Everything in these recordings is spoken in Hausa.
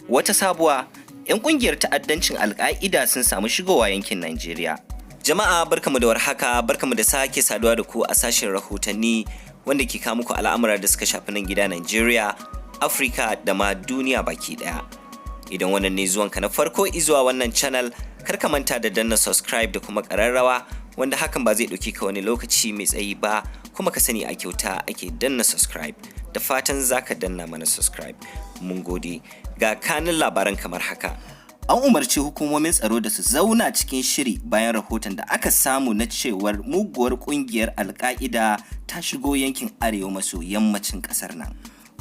Wata sabuwa, 'yan kungiyar ta'addancin Al-Qaeda sun samu shigowa yankin Naijeriya. Jama'a barkamu da warhaka, barkamu da sake saduwa da ku a sashen rahotanni wanda ke kawo muku al'amura da suka shafi nan gida Naijeriya, Afirka da ma duniya baki daya. Idan wannan ne zuwanka na farko izuwa wannan channel, kar ka manta da danna subscribe da kuma ƙararrawa wanda hakan ba zai ɗauki ka wani lokaci mai tsayi ba, kuma ka sani a kyauta ake danna subscribe. Da fatan zaka danna mana subscribe. Mun gode. Ga kanin labaran kamar haka. An umarci hukumomin tsaro da su zauna cikin shiri bayan rahoton da aka samu na cewar muguwar kungiyar Al-Qaeda ta shigo yankin Arewa maso yammacin kasar nan.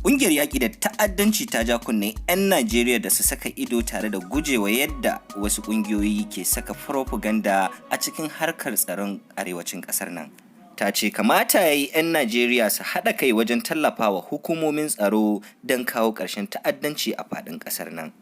Kungiyar yaƙi da ta'addanci ta ja kunne 'yan Najeriya da su saka ido tare da gujewa yadda wasu kungiyoyi ke saka propaganda a cikin harkar tsaron arewacin kasar nan. Ta ce kamata ya yi 'yan Najeriya su haɗa kai wajen tallafawa hukumomin tsaro don kawo ƙarshen ta'addanci a faɗin ƙasar nan.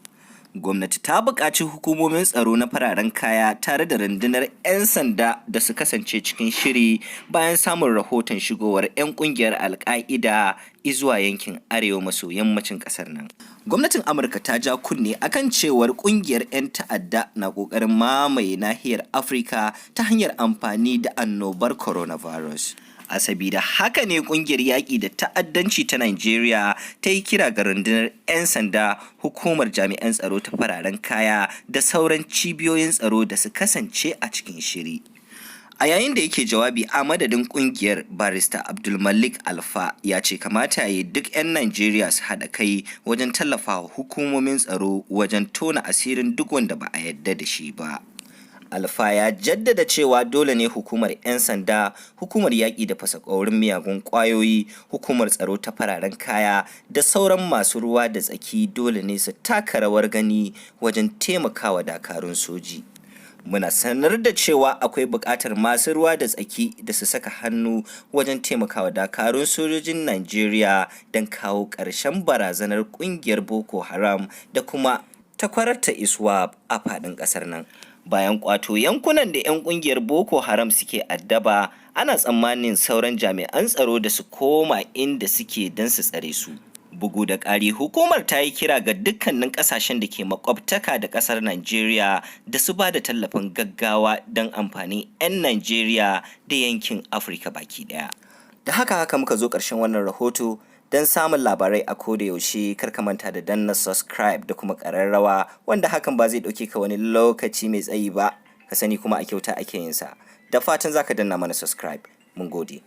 Gwamnati ta buƙaci hukumomin tsaro na fararen kaya tare da rundunar 'yan sanda da su kasance cikin shiri bayan samun rahoton shigowar 'yan ƙungiyar Al-Qaeda zuwa yankin Arewa maso yammacin ƙasar nan. Gwamnatin Amurka ta ja kunne akan cewar ƙungiyar 'yan ta'adda na ƙoƙarin mamaye nahiyar Afirka ta hanyar amfani da annobar coronavirus. A sabida haka ne kungiyar yaƙi da ta'addanci ta Naijeriya ta yi kira ga rundunar 'yan sanda, hukumar jami'an tsaro ta fararen kaya da sauran cibiyoyin tsaro da su kasance a cikin shiri. A yayin da yake jawabi a madadin kungiyar, barista Abdulmalik Alfa ya ce kamata ya yi duk 'yan Najeriya su haɗa kai wajen tallafawa hukumomin tsaro wajen tona asirin duk wanda ba a yadda da shi ba. Alfa ya jaddada cewa dole ne hukumar 'yan sanda, hukumar yaƙi da fasaƙaurin miyagun ƙwayoyi, hukumar tsaro ta fararen kaya da sauran masu ruwa da tsaki dole ne su taka rawar gani wajen taimakawa dakarun soji. Muna sanar da cewa akwai buƙatar masu ruwa da tsaki da su saka hannu wajen taimakawa dakarun sojojin Najeriya don kawo ƙarshen barazanar ƙungiyar Boko Haram da kuma takwararta ISWAP a faɗin ƙasar nan. Bayan kwato yankunan da 'yan kungiyar Boko Haram suke addaba, ana tsammanin sauran jami'an tsaro da su koma inda suke don su tsare su. Bugu da ƙari, hukumar ta yi kira ga dukkanin ƙasashen da ke makwabtaka da ƙasar Najeriya da su ba da tallafin gaggawa don amfanin 'yan Najeriya da yankin Afirka baki ɗaya. Da haka muka zo ƙarshen wannan rahoto. Don samun labarai a koda yaushe, kar ka manta da danna subscribe da kuma ƙararrawa wanda hakan ba zai ɗauke ka wani lokaci mai tsayi ba, ka sani kuma a kyauta ake yin sa. Da fatan zaka danna mana subscribe. Mun gode.